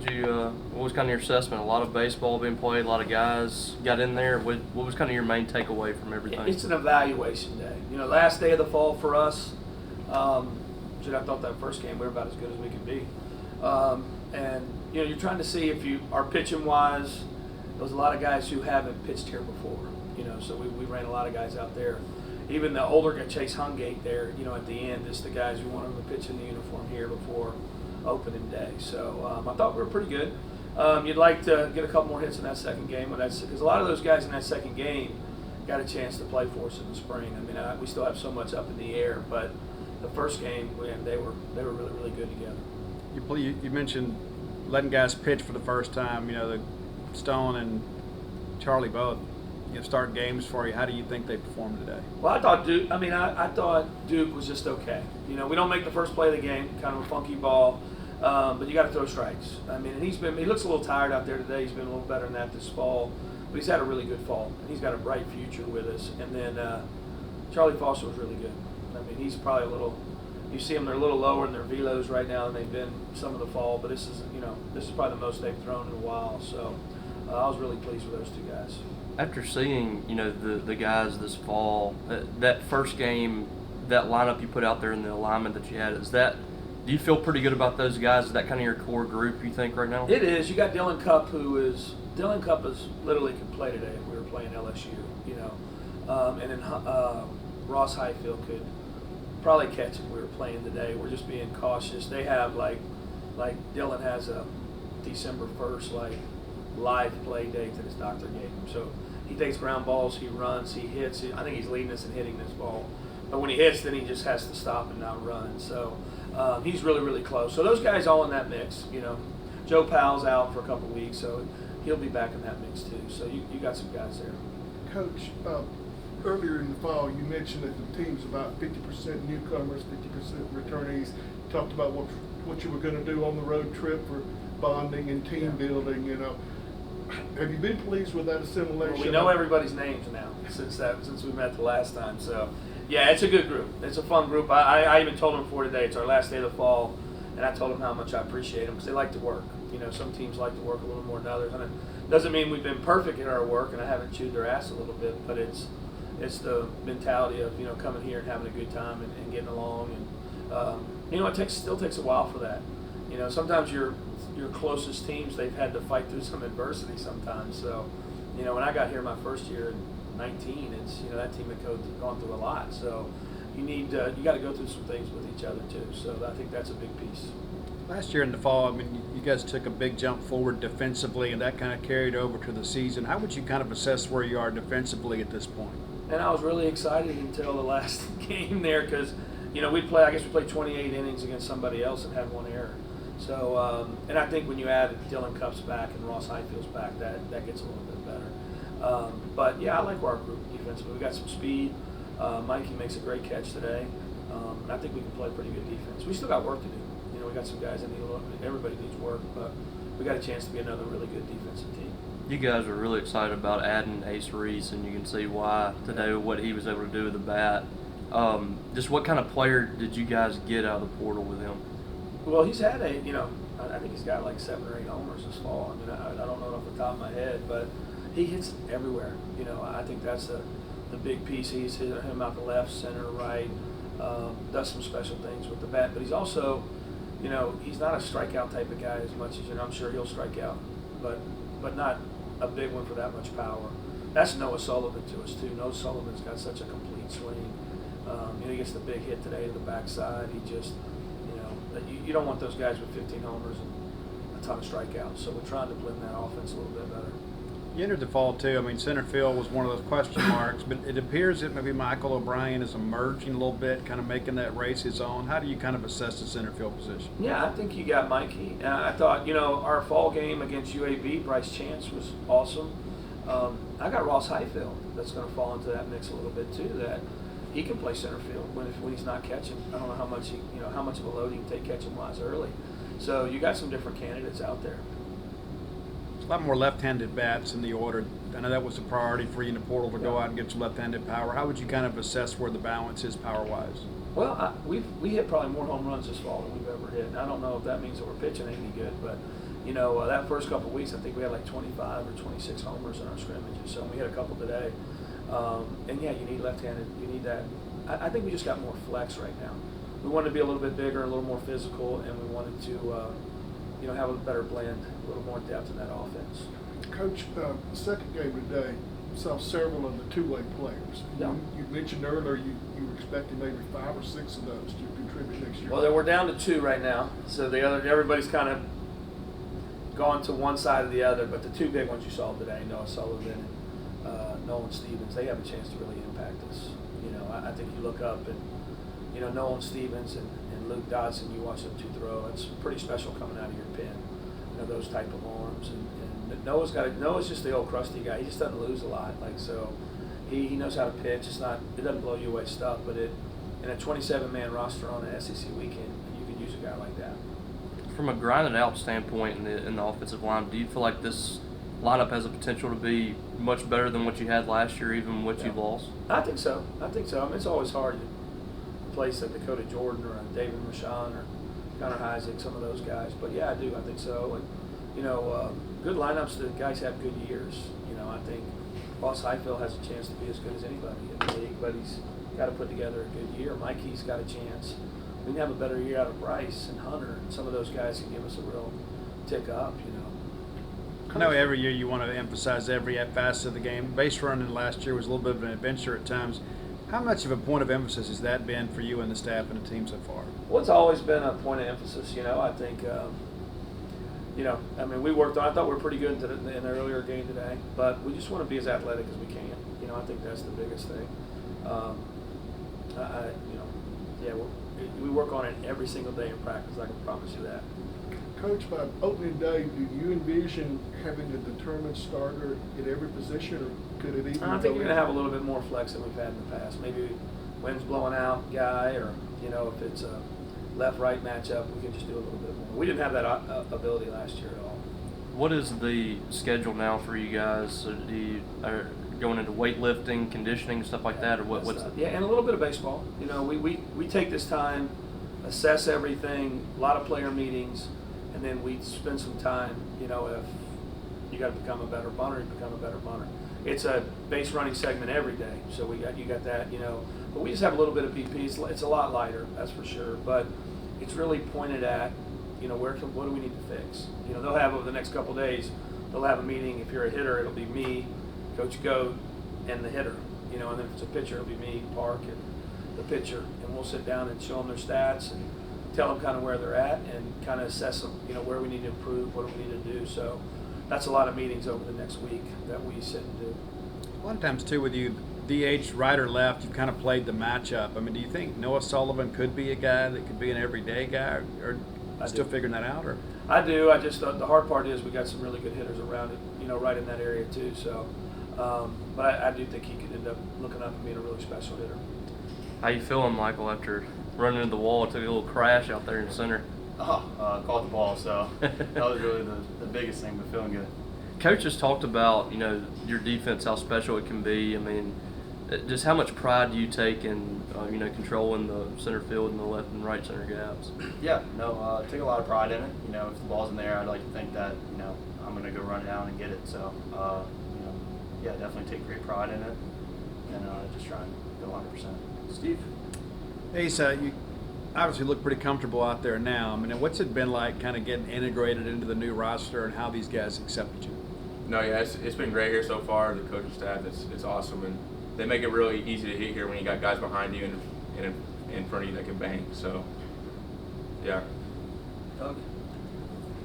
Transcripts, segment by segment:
what was kind of your assessment? A lot of baseball being played, a lot of guys got in there. What was kind of your main takeaway from everything? It's an evaluation day. Last day of the fall for us. I thought that first game we were about as good as we could be. And you're trying to see if you are pitching wise. There's a lot of guys who haven't pitched here before. So we ran a lot of guys out there. Even the older guy, Chase Hungate there, at the end, is the guys who wanted to pitch in the uniform here before opening day. So I thought we were pretty good. You'd like to get a couple more hits in that second game, because a lot of those guys in that second game got a chance to play for us in the spring. We still have so much up in the air, but the first game, they were really, really good together. You mentioned letting guys pitch for the first time. The Stone and Charlie both start games for you. How do you think they performed today? Well, I thought Duke. I thought Duke was just okay. We don't make the first play of the game, kind of a funky ball, but you got to throw strikes. He looks a little tired out there today. He's been a little better than that this fall, but he's had a really good fall, and he's got a bright future with us. And then Charlie Foster was really good. He's probably a little. You see them; they're a little lower in their velos right now than they've been some of the fall. But this is probably the most they've thrown in a while. So I was really pleased with those two guys. After seeing the guys this fall, that first game, that lineup you put out there and the alignment that you had, do you feel pretty good about those guys? Is that kind of your core group, you think, right now? It is. You got Dylan Cupp, Dylan Cupp is literally could play today if we were playing LSU, and then Ross Highfield could probably catch if we were playing today. We're just being cautious. They have like Dylan has a December 1st live play date that his doctor gave him. So he takes ground balls, he runs, he hits. I think he's leading us in hitting this ball. But when he hits, then he just has to stop and not run. So he's really, really close. So those guys all in that mix. Joe Powell's out for a couple of weeks, so he'll be back in that mix too. So you got some guys there. Coach, earlier in the fall, you mentioned that the team's about 50% newcomers, 50% returnees. You talked about what you were going to do on the road trip for bonding and team building. Have you been pleased with that assimilation? Well, we know everybody's names now since we met the last time. So, yeah, it's a good group. It's a fun group. I even told them before today, it's our last day of the fall, and I told them how much I appreciate them because they like to work. Some teams like to work a little more than others. And it doesn't mean we've been perfect in our work, and I haven't chewed their ass a little bit, but it's the mentality of, coming here and having a good time and getting along. And, it still takes a while for that. Sometimes your closest teams, they've had to fight through some adversity sometimes. So, when I got here my first year in 19, it's, that team had gone through a lot. So you got to go through some things with each other too. So I think that's a big piece. Last year in the fall, you guys took a big jump forward defensively, and that kind of carried over to the season. How would you kind of assess where you are defensively at this point? And I was really excited until the last game there because, we played 28 innings against somebody else and had one error. So, and I think when you add Dylan Cupp's back and Ross Highfield's back, that gets a little bit better. But, yeah, I like our group defensively. We got some speed. Mikey makes a great catch today. And I think we can play pretty good defense. We still got work to do. We got some guys that everybody needs work, but we got a chance to be another really good defensive team. You guys are really excited about adding Ace Reese, and you can see why today with what he was able to do with the bat. Just what kind of player did you guys get out of the portal with him? Well, he's had I think he's got like 7 or 8 homers this fall. I don't know it off the top of my head, but he hits everywhere. I think that's the big piece. He's hit him out the left, center, right, does some special things with the bat, but he's also, he's not a strikeout type of guy as much as, I'm sure he'll strike out, but not a big one for that much power. That's Noah Sullivan to us too. Noah Sullivan's got such a complete swing. He gets the big hit today to the backside. He just, you don't want those guys with 15 homers and a ton of strikeouts. So we're trying to blend that offense a little bit better. You entered the fall too. Center field was one of those question marks, but it appears that maybe Michael O'Brien is emerging a little bit, kind of making that race his own. How do you kind of assess the center field position? Yeah, I think you got Mikey. I thought, our fall game against UAB, Bryce Chance was awesome. I got Ross Highfield that's going to fall into that mix a little bit too. That he can play center field when he's not catching. I don't know how much how much of a load he can take catching wise early. So you got some different candidates out there. A lot more left-handed bats in the order. I know that was a priority for you in the portal to go out and get some left-handed power. How would you kind of assess where the balance is power-wise? Well, we hit probably more home runs this fall than we've ever hit. And I don't know if that means that we're pitching any good, but that first couple of weeks, I think we had like 25 or 26 homers in our scrimmages. So we had a couple today. And yeah, you need left-handed. You need that. I think we just got more flex right now. We wanted to be a little bit bigger, a little more physical, and we wanted to, have a better blend, a little more depth in that offense. Coach, the second game today, saw several of the two-way players. Yeah. You mentioned earlier you were expecting maybe 5 or 6 of those to contribute next year. Well, we're down to 2 right now, so everybody's kind of gone to one side or the other. But the 2 big ones you saw today, Noah Sullivan and Nolan Stevens, they have a chance to really impact us. I think you look up and Nolan Stevens and Luke Dodson, you watch them 2 throw. It's pretty special coming out of your pen. Those type of arms and Noah's just the old crusty guy. He just doesn't lose a lot. He knows how to pitch. It doesn't blow you away stuff, but in a 27-man roster on an SEC weekend, you could use a guy like that. From a grinded out standpoint in the offensive line, do you feel like this lineup has the potential to be much better than what you had last year, even what you lost? I think so. I mean, it's always hard to place a Dakota Jordan or a David Rashawn or Connor Isaac, some of those guys. But yeah, I do. I think so. And good lineups. The guys have good years. I think Boss Highfield has a chance to be as good as anybody in the league, but he's got to put together a good year. Mikey's got a chance. We can have a better year out of Bryce and Hunter, and some of those guys can give us a real tick up. I know every year you want to emphasize every facet of the game. Base running last year was a little bit of an adventure at times. How much of a point of emphasis has that been for you and the staff and the team so far? Well, it's always been a point of emphasis. I think, we worked on. I thought we were pretty good in the earlier game today, but we just want to be as athletic as we can. I think that's the biggest thing. We work on it every single day in practice. I can promise you that. Coach, by opening day, do you envision having a determined starter at every position, or could it even? I think we're going to have a little bit more flex than we've had in the past. Maybe wind's blowing out guy, or if it's a left-right matchup, we can just do a little bit more. We didn't have that ability last year at all. What is the schedule now for you guys? So are going into weightlifting, conditioning, stuff like that, or what's it? Yeah, and a little bit of baseball. We take this time, assess everything, a lot of player meetings, and then we spend some time. If you got to become a better bunter, you become a better bunter. It's a base running segment every day, so you got that. But we just have a little bit of BP. It's a lot lighter, that's for sure. But it's really pointed at, what do we need to fix? They'll have over the next couple of days, they'll have a meeting. If you're a hitter, it'll be me, Coach Goat, and the hitter. And then if it's a pitcher, it'll be me, Park, and the pitcher. And we'll sit down and show them their stats and tell them kind of where they're at and kind of assess them, where we need to improve, what do we need to do. So that's a lot of meetings over the next week that we sit and do. A lot of times, too, with you, DH, right or left, you've kind of played the matchup. I mean, do you think Noah Sullivan could be a guy that could be an everyday guy, or still figuring that out? Or I do. I just the hard part is we got some really good hitters around it, right in that area too. So, but I do think he could end up looking up and being a really special hitter. How you feeling, Michael, after running into the wall? It took a little crash out there in center. Caught the ball, so that was really the biggest thing, but feeling good. Coach has talked about, your defense, how special it can be. I mean, just how much pride do you take in, controlling the center field and the left and right center gaps? Yeah, take a lot of pride in it. If the ball's in there, I'd like to think that, I'm going to go run down and get it. So, definitely take great pride in it and just try and go 100%. Steve? Hey, so you obviously look pretty comfortable out there now. I mean, what's it been like kind of getting integrated into the new roster and how these guys accepted you? No, yeah, it's been great here so far. The coaching staff, it's awesome, and they make it really easy to hit here when you got guys behind you and in front of you that can bang. So, yeah. Doug?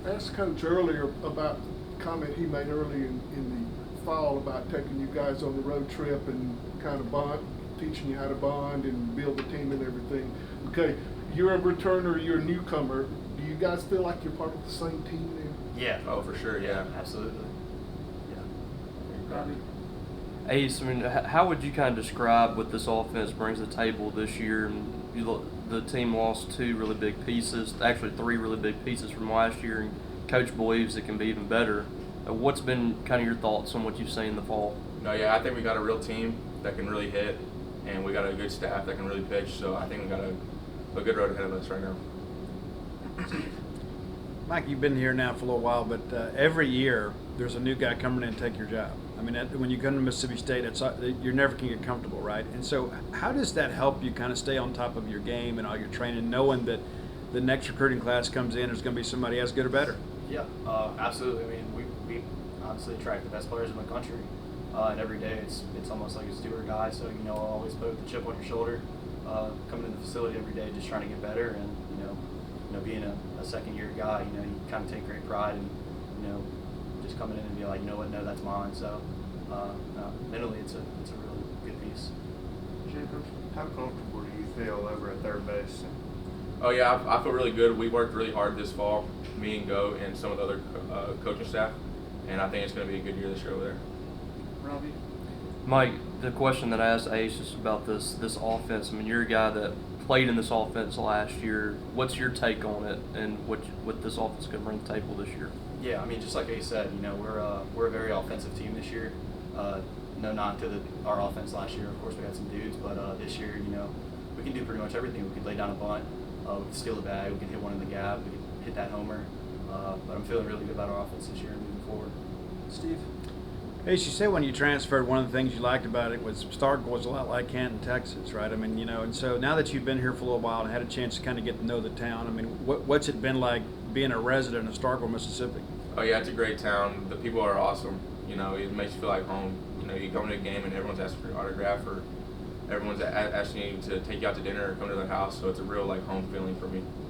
I asked Coach earlier about the comment he made early in the fall about taking you guys on the road trip and kind of teaching you how to bond and build the team and everything. Okay, you're a returner, you're a newcomer. Do you guys feel like you're part of the same team now? Yeah. Oh, for sure, yeah. Absolutely. Yeah. Ace, I mean, how would you kind of describe what this offense brings to the table this year? And the team lost 2 really big pieces, actually 3 really big pieces from last year, and Coach believes it can be even better. What's been kind of your thoughts on what you've seen in the fall? No, yeah, I think we got a real team that can really hit, and we got a good staff that can really pitch. So I think we got a good road ahead of us right now. Mike, you've been here now for a little while, but every year there's a new guy coming in and take your job. I mean, when you come to Mississippi State, you're never going to get comfortable, right? And so how does that help you kind of stay on top of your game and all your training, knowing that the next recruiting class comes in, there's going to be somebody as good or better? Yeah, absolutely. I mean, we honestly attract the best players in the country, and every day it's almost like a steward guy. So always put the chip on your shoulder, coming to the facility every day, just trying to get better, and being a second year guy, you kind of take great pride in just coming in and be like, no, that's mine. So mentally, it's a really good piece. Jacob, how comfortable do you feel over at third base? Oh yeah, I feel really good. We worked really hard this fall, me and Go and some of the other coaching staff, and I think it's going to be a good year this year over there. Robbie? Mike, the question that I asked Ace is about this offense. I mean, you're a guy that played in this offense last year. What's your take on it, and what this offense could bring to the table this year? Yeah, I mean, just like Ace said, we're a very offensive team this year. No knock to our offense last year. Of course, we had some dudes, but this year, we can do pretty much everything. We could lay down a bunt, we can steal a bag, we can hit one in the gap, we can hit that homer. But I'm feeling really good about our offense this year and moving forward. Steve? As you said, when you transferred, one of the things you liked about it was Starkville was a lot like Canton, Texas, right? I mean, and so now that you've been here for a little while and had a chance to kind of get to know the town, I mean, what's it been like being a resident of Starkville, Mississippi? Oh yeah, it's a great town. The people are awesome. It makes you feel like home. You come to a game and everyone's asking for your autograph, or everyone's asking you to take you out to dinner or come to their house. So it's a real home feeling for me.